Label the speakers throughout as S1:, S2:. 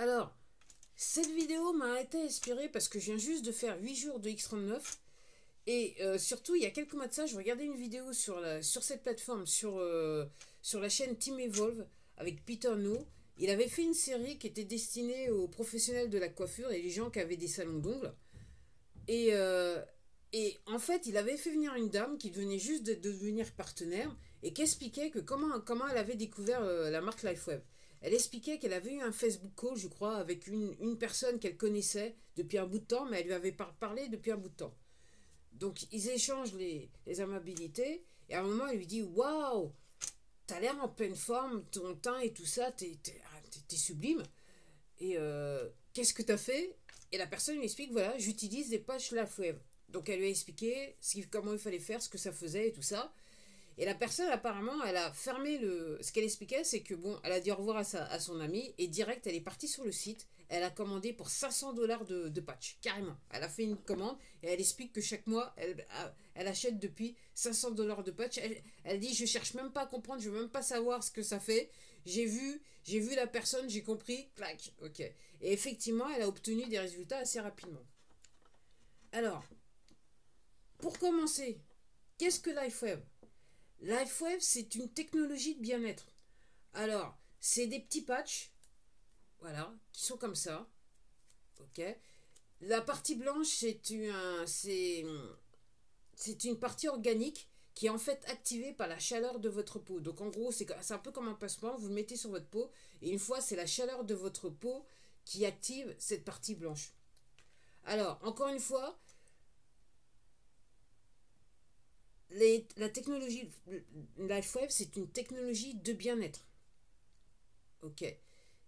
S1: Alors, cette vidéo m'a été inspirée parce que je viens juste de faire 8 jours de X39. Et surtout, il y a quelques mois de ça, je regardais une vidéo sur cette plateforme, sur la chaîne Team Evolve, avec Peter No. Il avait fait une série qui était destinée aux professionnels de la coiffure et les gens qui avaient des salons d'ongles. Et, euh, et en fait, il avait fait venir une dame qui venait juste de devenir partenaire et qui expliquait que comment elle avait découvert la marque LifeWeb. Elle expliquait qu'elle avait eu un Facebook call, je crois, avec une personne qu'elle connaissait depuis un bout de temps, mais elle lui avait parlé depuis un bout de temps. Donc ils échangent les amabilités, et à un moment, elle lui dit: Waouh, t'as l'air en pleine forme, ton teint et tout ça, t'es sublime. Et qu'est-ce que tu as fait? Et la personne lui explique: voilà, j'utilise des patchs LifeWave. Donc elle lui a expliqué comment il fallait faire, ce que ça faisait et tout ça. Et la personne, apparemment, elle a fermé le. Ce qu'elle expliquait, c'est que bon, elle a dit au revoir à son ami et direct, elle est partie sur le site. Elle a commandé pour 500 dollars de patch, carrément. Elle a fait une commande et elle explique que chaque mois, elle achète depuis 500 dollars de patch. Elle dit: je cherche même pas à comprendre, je veux même pas savoir ce que ça fait. J'ai vu la personne, j'ai compris, clac, ok. Et effectivement, elle a obtenu des résultats assez rapidement. Alors, pour commencer, qu'est-ce que LifeWeb? LifeWave, c'est une technologie de bien-être. Alors, c'est des petits patchs, voilà, qui sont comme ça. Ok. La partie blanche, c'est une partie organique qui est en fait activée par la chaleur de votre peau. Donc en gros, c'est un peu comme un pansement, vous le mettez sur votre peau, et une fois, c'est la chaleur de votre peau qui active cette partie blanche. Alors, encore une fois, la technologie LifeWave, c'est une technologie de bien-être. Ok.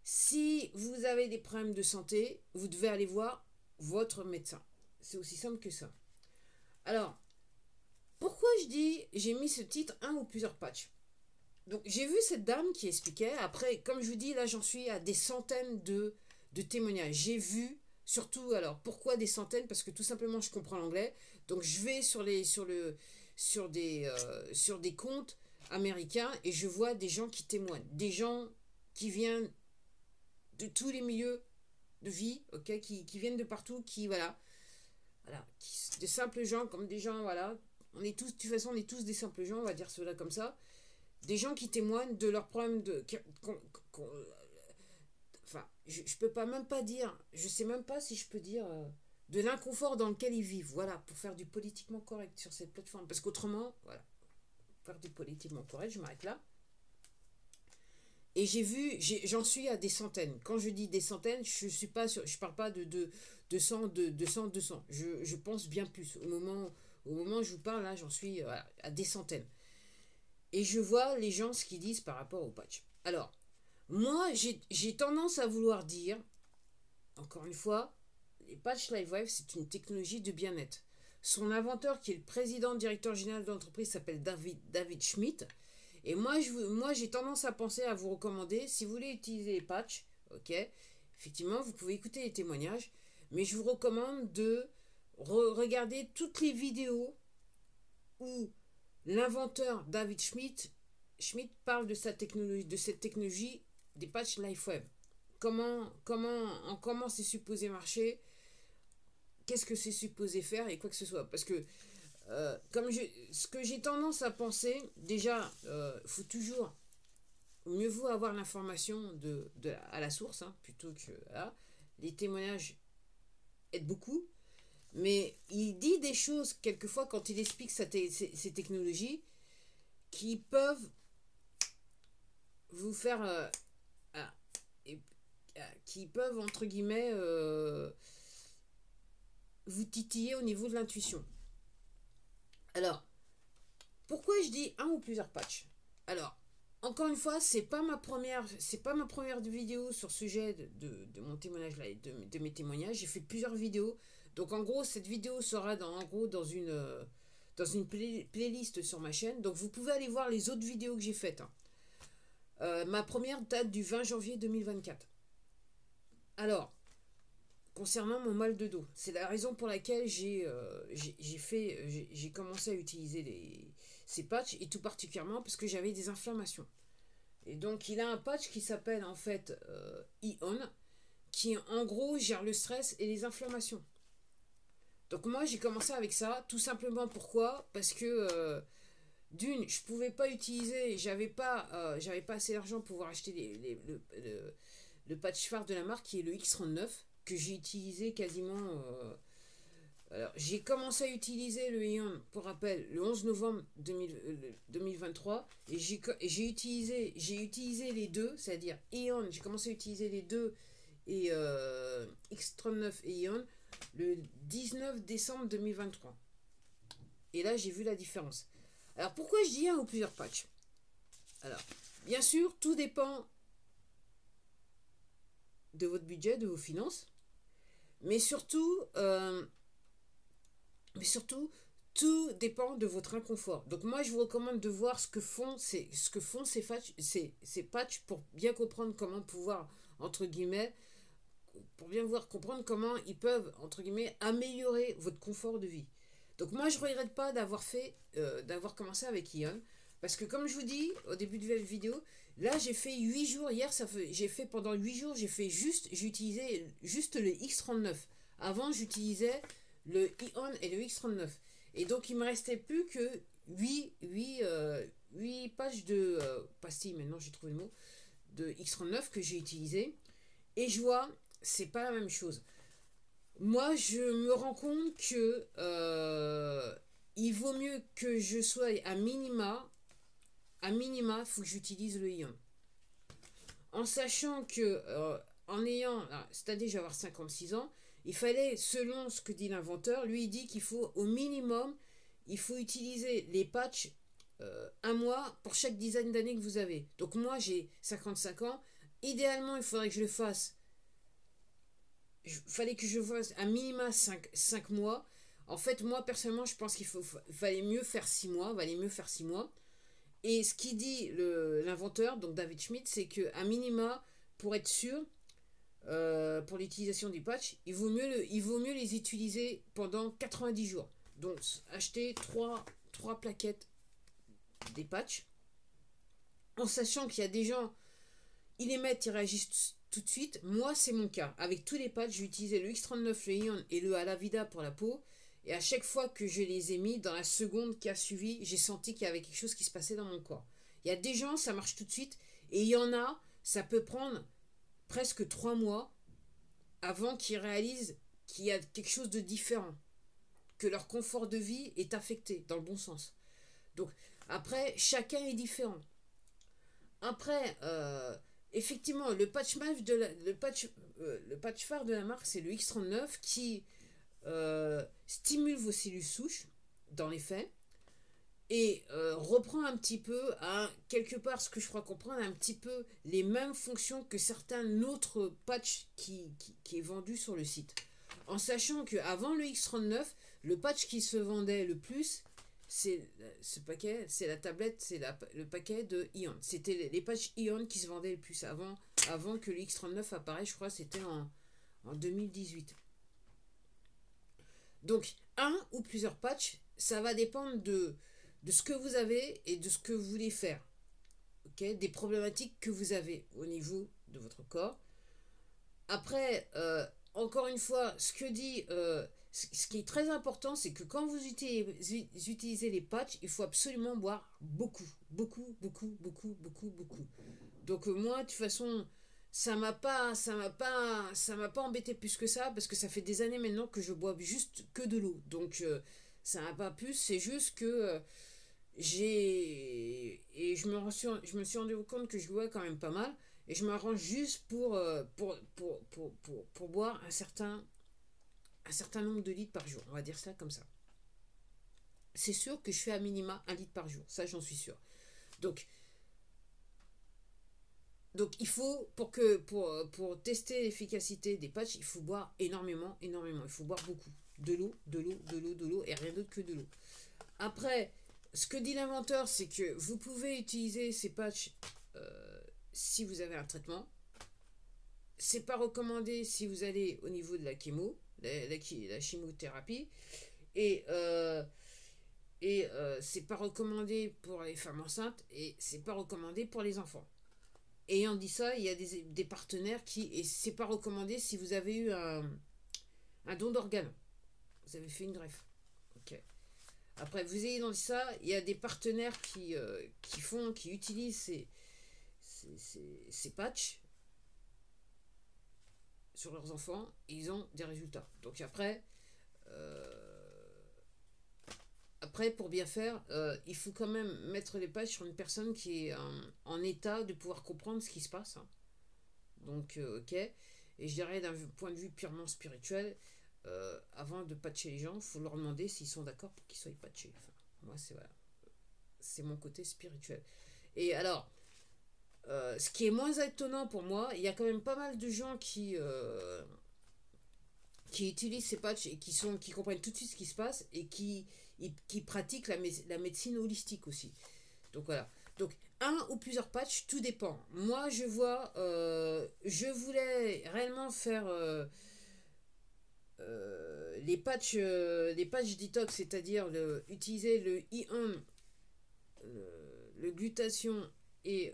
S1: Si vous avez des problèmes de santé, vous devez aller voir votre médecin. C'est aussi simple que ça. Alors, pourquoi je dis j'ai mis ce titre un ou plusieurs patchs? Donc, j'ai vu cette dame qui expliquait. Après, comme je vous dis, là, j'en suis à des centaines de témoignages. J'ai vu, surtout, alors, pourquoi des centaines? Parce que tout simplement, je comprends l'anglais. Donc, je vais sur des comptes américains et je vois des gens qui témoignent. Des gens qui viennent de tous les milieux de vie, ok, qui viennent de partout, voilà, des simples gens comme des gens, voilà, on est tous, de toute façon, on est tous des simples gens, on va dire cela comme ça, des gens qui témoignent de leurs problèmes enfin, je peux pas même pas dire, je sais même pas si je peux dire de l'inconfort dans lequel ils vivent, voilà, pour faire du politiquement correct sur cette plateforme, parce qu'autrement, voilà, faire du politiquement correct, je m'arrête là. Et j'en suis à des centaines. Quand je dis des centaines, je parle pas de 100, de 100, 200. Je pense bien plus. Au moment où je vous parle, là, j'en suis voilà, à des centaines. Et je vois les gens ce qu'ils disent par rapport au patch. Alors, moi, j'ai tendance à vouloir dire, encore une fois, les patchs LiveWave, c'est une technologie de bien-être. Son inventeur, qui est le président directeur général de l'entreprise, s'appelle David Schmidt. Et moi, j'ai tendance à penser à vous recommander, si vous voulez utiliser les patchs, ok, effectivement, vous pouvez écouter les témoignages, mais je vous recommande de regarder toutes les vidéos où l'inventeur Schmidt parle de sa technologie, de cette technologie des patchs LifeWeb. Comment c'est supposé marcher, qu'est-ce que c'est supposé faire et quoi que ce soit. Parce que ce que j'ai tendance à penser, déjà, faut toujours, mieux vaut avoir l'information à la source, hein, plutôt que là. Les témoignages aident beaucoup, mais il dit des choses, quelquefois, quand il explique ces technologies, qui peuvent vous faire... ah, et, qui peuvent, entre guillemets, vous titiller au niveau de l'intuition. Alors, pourquoi je dis un ou plusieurs patchs? Alors, encore une fois, c'est pas ma première vidéo sur ce sujet de mon témoignage là, de mes témoignages. J'ai fait plusieurs vidéos. Donc en gros, cette vidéo sera dans une playlist sur ma chaîne. Donc vous pouvez aller voir les autres vidéos que j'ai faites, hein. Ma première date du 20 janvier 2024. Alors, concernant mon mal de dos, c'est la raison pour laquelle j'ai commencé à utiliser ces patchs, et tout particulièrement parce que j'avais des inflammations. Et donc il a un patch qui s'appelle en fait Ion, qui en gros gère le stress et les inflammations. Donc moi j'ai commencé avec ça, tout simplement pourquoi? Parce que d'une, je pouvais pas utiliser, j'avais pas assez d'argent pour pouvoir acheter le patch phare de la marque qui est le X39 que j'ai utilisé quasiment. Alors j'ai commencé à utiliser le Ion, pour rappel, le 11 novembre 2023 et j'ai utilisé les deux, c'est-à-dire Ion, j'ai commencé à utiliser les deux et X39 et Ion le 19 décembre 2023. Et là j'ai vu la différence. Alors pourquoi je dis un ou plusieurs patchs? Alors, bien sûr, tout dépend de votre budget, de vos finances, mais surtout, tout dépend de votre inconfort. Donc moi, je vous recommande de voir ce que font ces patchs pour bien comprendre comment pouvoir, entre guillemets, pour bien comprendre comment ils peuvent, entre guillemets, améliorer votre confort de vie. Donc moi, je ne regrette pas d'avoir commencé avec Ion. Parce que comme je vous dis au début de la vidéo, là j'ai fait 8 jours. Hier, j'ai fait pendant 8 jours, j'ai utilisé juste le X39. Avant, j'utilisais le Ion et le X39. Et donc, il me restait plus que 8 pages de pastilles, maintenant j'ai trouvé le mot, de X39 que j'ai utilisé. Et je vois, c'est pas la même chose. Moi, je me rends compte que il vaut mieux que je sois à minima, il faut que j'utilise le Ion. En sachant que, en ayant, c'est-à-dire, je vais avoir 56 ans, il fallait, selon ce que dit l'inventeur, lui il dit qu'il faut au minimum, il faut utiliser les patchs un mois pour chaque dizaine d'années que vous avez. Donc moi, j'ai 55 ans. Idéalement, il faudrait que je le fasse. Fallait que je fasse un minima 5 mois. En fait, moi, personnellement, je pense fallait mieux faire 6 mois. Valait mieux faire 6 mois. Et ce qu'il dit l'inventeur, donc David Schmidt, c'est qu'un minima, pour être sûr, pour l'utilisation du patch, il vaut mieux les utiliser pendant 90 jours. Donc, acheter 3 plaquettes des patchs, en sachant qu'il y a des gens, ils les mettent, ils réagissent tout de suite. Moi, c'est mon cas. Avec tous les patchs, j'ai utilisé le X39, le Ion et le Alavida pour la peau. Et à chaque fois que je les ai mis, dans la seconde qui a suivi, j'ai senti qu'il y avait quelque chose qui se passait dans mon corps. Il y a des gens, ça marche tout de suite. Et il y en a, ça peut prendre presque 3 mois avant qu'ils réalisent qu'il y a quelque chose de différent. Que leur confort de vie est affecté, dans le bon sens. Donc, après, chacun est différent. Après, effectivement, le patch phare de la marque, c'est le X39 qui stimule vos cellules souches, dans les faits, et reprend un petit peu, quelque part, ce que je crois comprendre, un petit peu les mêmes fonctions que certains autres patchs qui est vendu sur le site. En sachant qu'avant le X39, le patch qui se vendait le plus, c'est ce paquet, c'est la tablette, c'est le paquet de Ion. C'était les patchs Ion qui se vendaient le plus avant que le X39 apparaisse, je crois que c'était en 2018. Donc, un ou plusieurs patchs, ça va dépendre de ce que vous avez et de ce que vous voulez faire. Okay, des problématiques que vous avez au niveau de votre corps. Après, encore une fois, ce qui est très important, c'est que quand vous utilisez les patchs, il faut absolument boire beaucoup. Donc moi, de toute façon, ça m'a pas embêté plus que ça, parce que ça fait des années maintenant que je bois juste que de l'eau. Donc ça m'a pas plus, c'est juste que je me suis rendu compte que je bois quand même pas mal. Et je m'arrange juste pour boire un certain nombre de litres par jour. On va dire ça comme ça. C'est sûr que je fais à minima 1 litre par jour. Ça, j'en suis sûr. Donc il faut, pour tester l'efficacité des patchs, il faut boire énormément. Il faut boire beaucoup. De l'eau, et rien d'autre que de l'eau. Après, ce que dit l'inventeur, c'est que vous pouvez utiliser ces patchs si vous avez un traitement. C'est pas recommandé si vous allez au niveau de la chimo, la chimiothérapie. Et c'est pas recommandé pour les femmes enceintes et c'est pas recommandé pour les enfants. ayant dit ça, il y a des partenaires qui, et c'est pas recommandé si vous avez eu un don d'organes. Vous avez fait une greffe. Ok. Après, vous ayez dans ça, il y a des partenaires qui utilisent ces patchs sur leurs enfants et ils ont des résultats. Donc après pour bien faire, il faut quand même mettre les patchs sur une personne qui est en état de pouvoir comprendre ce qui se passe. Hein. Donc, ok. Et je dirais d'un point de vue purement spirituel, avant de patcher les gens, il faut leur demander s'ils sont d'accord pour qu'ils soient patchés. Enfin, moi, voilà. C'est mon côté spirituel. Et alors, ce qui est moins étonnant pour moi, il y a quand même pas mal de gens qui utilisent ces patchs et qui comprennent tout de suite ce qui se passe et qui pratiquent la médecine holistique aussi. Donc voilà. Donc un ou plusieurs patchs, tout dépend. Moi je vois, je voulais réellement faire les patchs detox, c'est-à-dire utiliser le ion, le glutation et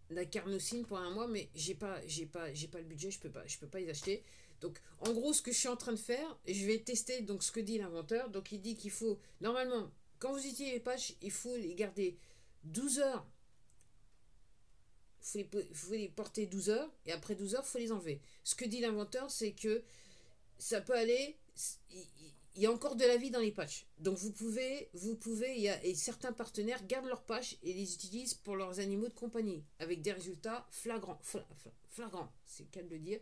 S1: la carnosine pour un mois, mais j'ai pas le budget, je peux pas les acheter. Donc en gros ce que je suis en train de faire, je vais tester donc ce que dit l'inventeur. Donc il dit qu'il faut normalement quand vous utilisez les patchs, il faut les garder 12 heures. Il faut les porter 12 heures et après 12 heures, il faut les enlever. Ce que dit l'inventeur, c'est que ça peut aller. Il y a encore de la vie dans les patchs. Donc et certains partenaires gardent leurs patchs et les utilisent pour leurs animaux de compagnie avec des résultats flagrants. Flagrants, c'est le cas de le dire.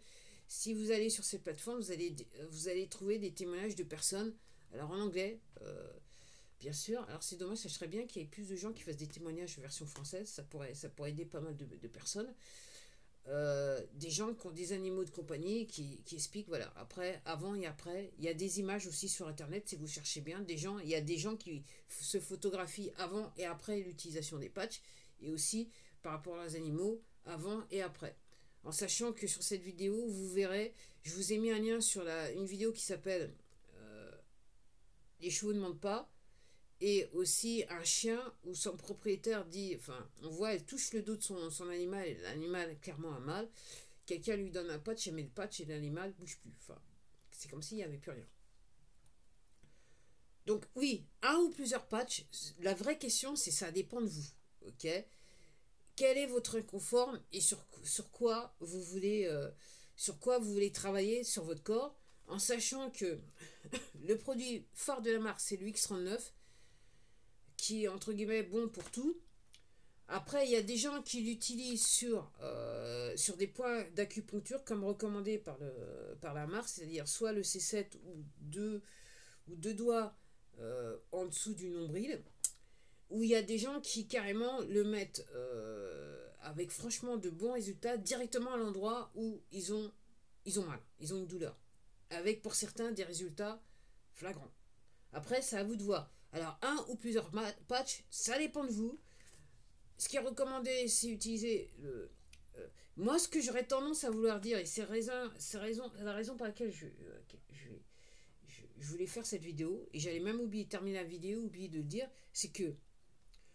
S1: Si vous allez sur ces plateformes, vous allez trouver des témoignages de personnes, alors en anglais, bien sûr. Alors c'est dommage, ça serait bien qu'il y ait plus de gens qui fassent des témoignages version française, ça pourrait aider pas mal de personnes. Des gens qui ont des animaux de compagnie qui expliquent, voilà, après, avant et après. Il y a des images aussi sur internet si vous cherchez bien. Il y a des gens qui se photographient avant et après l'utilisation des patchs et aussi par rapport aux animaux avant et après. En sachant que sur cette vidéo, vous verrez, je vous ai mis un lien sur une vidéo qui s'appelle Les chevaux ne mentent pas. Et aussi un chien où son propriétaire dit, enfin, on voit, elle touche le dos de son animal et l'animal clairement a mal. Quelqu'un lui donne un patch, elle met le patch et l'animal bouge plus. Enfin, c'est comme s'il n'y avait plus rien. Donc oui, un ou plusieurs patchs, la vraie question c'est ça dépend de vous. Ok. Quel est votre inconfort et sur quoi vous voulez travailler sur votre corps en sachant que le produit phare de la marque c'est le X39 qui est entre guillemets bon pour tout. Après, il y a des gens qui l'utilisent sur des points d'acupuncture comme recommandé par la marque, c'est-à-dire soit le C7 ou deux doigts en dessous du nombril, où il y a des gens qui carrément le mettent avec franchement de bons résultats directement à l'endroit où ils ont mal, ils ont une douleur, avec pour certains des résultats flagrants. Après, c'est à vous de voir. Alors, un ou plusieurs patchs, ça dépend de vous. Ce qui est recommandé, c'est utiliser moi, ce que j'aurais tendance à vouloir dire, et c'est la raison par laquelle je voulais faire cette vidéo, et j'allais même terminer la vidéo, oublier de le dire, c'est que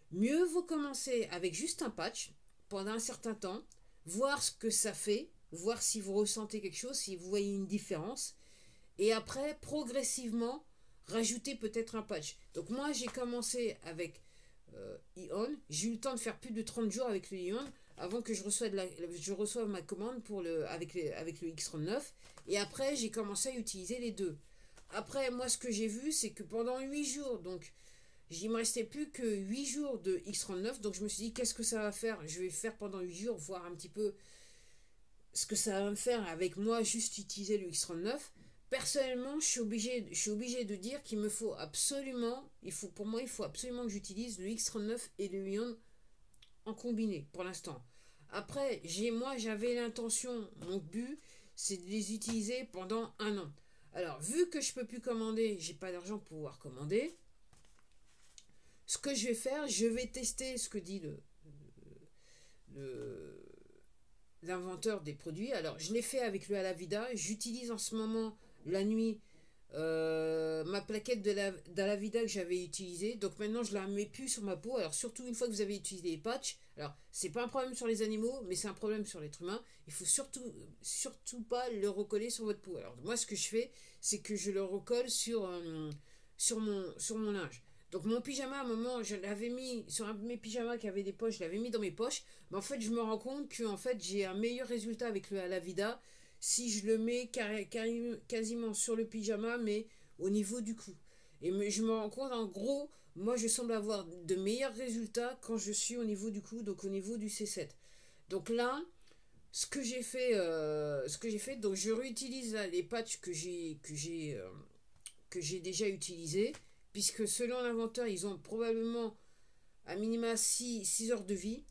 S1: mieux vaut commencer avec juste un patch pendant un certain temps, voir ce que ça fait, voir si vous ressentez quelque chose, si vous voyez une différence, et après, progressivement, rajouter peut-être un patch. Donc moi, j'ai commencé avec Ion. J'ai eu le temps de faire plus de 30 jours avec le Ion avant que je reçoive ma commande avec le X39. Et après, j'ai commencé à utiliser les deux. Après, moi, ce que j'ai vu, c'est que pendant 8 jours, donc, il me restait plus que 8 jours de X39. Donc, je me suis dit, qu'est-ce que ça va faire? Je vais faire pendant 8 jours, voir un petit peu ce que ça va me faire avec moi, juste utiliser le X39. Personnellement, je suis obligé de dire qu'il me faut absolument, pour moi, il faut absolument que j'utilise le X39 et le Ion en combiné pour l'instant. Après, j'avais l'intention, mon but, c'est de les utiliser pendant un an. Alors, vu que je peux plus commander, j'ai pas d'argent pour pouvoir commander, ce que je vais faire, je vais tester ce que dit l'inventeur des produits. Alors, je l'ai fait avec le Alavida, j'utilise en ce moment la nuit ma plaquette d'Alavida que j'avais utilisée. Donc maintenant je la mets plus sur ma peau. Alors surtout une fois que vous avez utilisé les patchs, alors c'est pas un problème sur les animaux, mais c'est un problème sur l'être humain. Il faut surtout pas le recoller sur votre peau. Alors moi ce que je fais, c'est que je le recolle sur mon linge. Donc mon pyjama, à un moment, je l'avais mis sur un de mes pyjamas qui avait des poches, je l'avais mis dans mes poches. Mais en fait, je me rends compte que en fait, j'ai un meilleur résultat avec le Alavida si je le mets quasiment sur le pyjama, mais au niveau du cou. Je me rends compte, en gros, moi, je semble avoir de meilleurs résultats quand je suis au niveau du cou, donc au niveau du C7. Donc là, ce que j'ai fait, donc je réutilise là, les patchs que j'ai déjà utilisés, puisque selon l'inventeur, ils ont probablement à minima 6 heures de vie.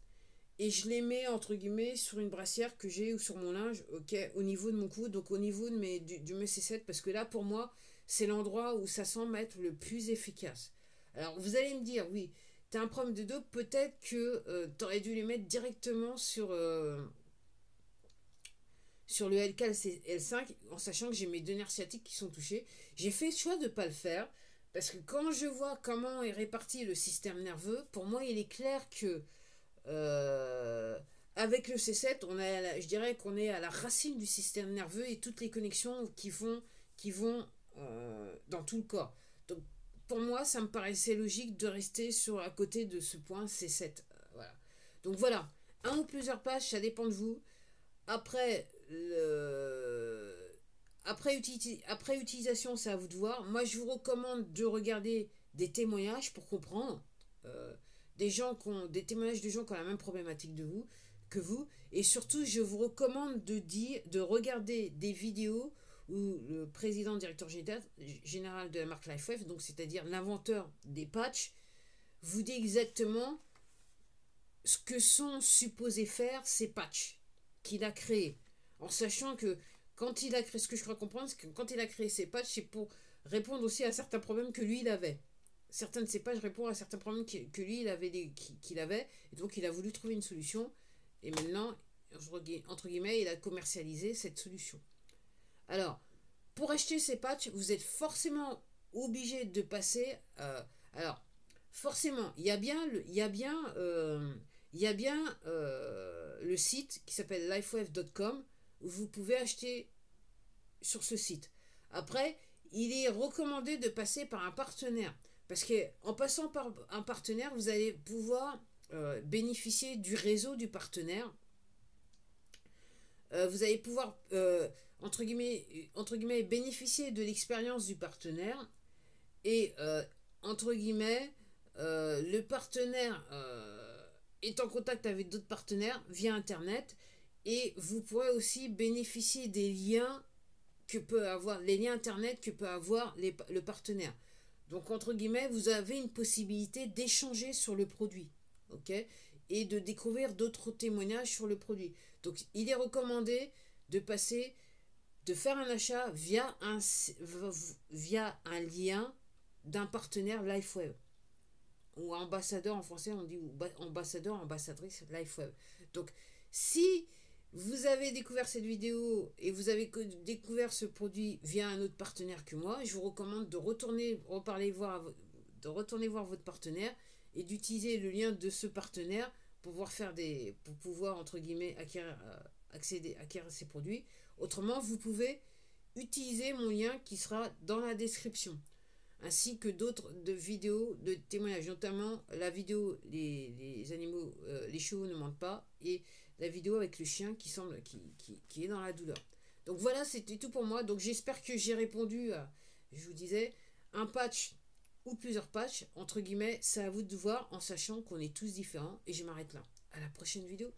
S1: Et je les mets entre guillemets sur une brassière que j'ai ou sur mon linge, ok, au niveau de mon cou, donc au niveau de du mes C7, parce que là pour moi c'est l'endroit où ça semble être le plus efficace. Alors vous allez me dire, oui, t'as un problème de dos, peut-être que t'aurais dû les mettre directement sur le L4 et L5, en sachant que j'ai mes deux nerfs sciatiques qui sont touchés. J'ai fait le choix de ne pas le faire, parce que quand je vois comment est réparti le système nerveux, pour moi il est clair que avec le C7, je dirais qu'on est à la racine du système nerveux et toutes les connexions qui vont dans tout le corps. Donc pour moi, ça me paraissait logique de rester à côté de ce point C7. Voilà. Donc voilà, un ou plusieurs pages, ça dépend de vous. Après, après utilisation, c'est à vous de voir. Moi, je vous recommande de regarder des témoignages pour comprendre. Euh, des témoignages de gens qui ont la même problématique que vous. Et surtout, je vous recommande de regarder des vidéos où le président directeur général de la marque LifeWave, donc c'est-à-dire l'inventeur des patchs, vous dit exactement ce que sont supposés faire ces patchs qu'il a créés. En sachant que quand il a créé, ce que je crois comprendre, c'est que quand il a créé ces patchs, c'est pour répondre aussi à certains problèmes que lui, il avait. Certains de ces pages répondent à certains problèmes que lui, qu'il avait. Et donc, il a voulu trouver une solution. Et maintenant, entre guillemets, il a commercialisé cette solution. Alors, pour acheter ces patchs, vous êtes forcément obligé de passer... alors, forcément, il y a bien le site qui s'appelle lifewave.com où vous pouvez acheter sur ce site. Après, il est recommandé de passer par un partenaire. Parce qu'en passant par un partenaire, vous allez pouvoir bénéficier du réseau du partenaire. Vous allez pouvoir, entre guillemets, bénéficier de l'expérience du partenaire. Et, entre guillemets, le partenaire est en contact avec d'autres partenaires via Internet. Et vous pourrez aussi bénéficier des liens les liens Internet que peut avoir le partenaire. Donc, entre guillemets, vous avez une possibilité d'échanger sur le produit, ok, et de découvrir d'autres témoignages sur le produit. Donc, il est recommandé de faire un achat via un lien d'un partenaire LifeWave. Ou ambassadeur en français, on dit ambassadeur, ambassadrice LifeWave. Donc, si vous avez découvert cette vidéo et vous avez découvert ce produit via un autre partenaire que moi, je vous recommande de retourner voir votre partenaire et d'utiliser le lien de ce partenaire pour pouvoir entre guillemets acquérir ces produits. Autrement, vous pouvez utiliser mon lien qui sera dans la description, ainsi que d'autres vidéos de témoignages, notamment la vidéo les animaux, les chevaux ne mentent pas, et la vidéo avec le chien qui est dans la douleur. Donc voilà, c'était tout pour moi. Donc j'espère que j'ai répondu à, je vous disais, un patch ou plusieurs patchs, entre guillemets, c'est à vous de voir, en sachant qu'on est tous différents. Et je m'arrête là. À la prochaine vidéo.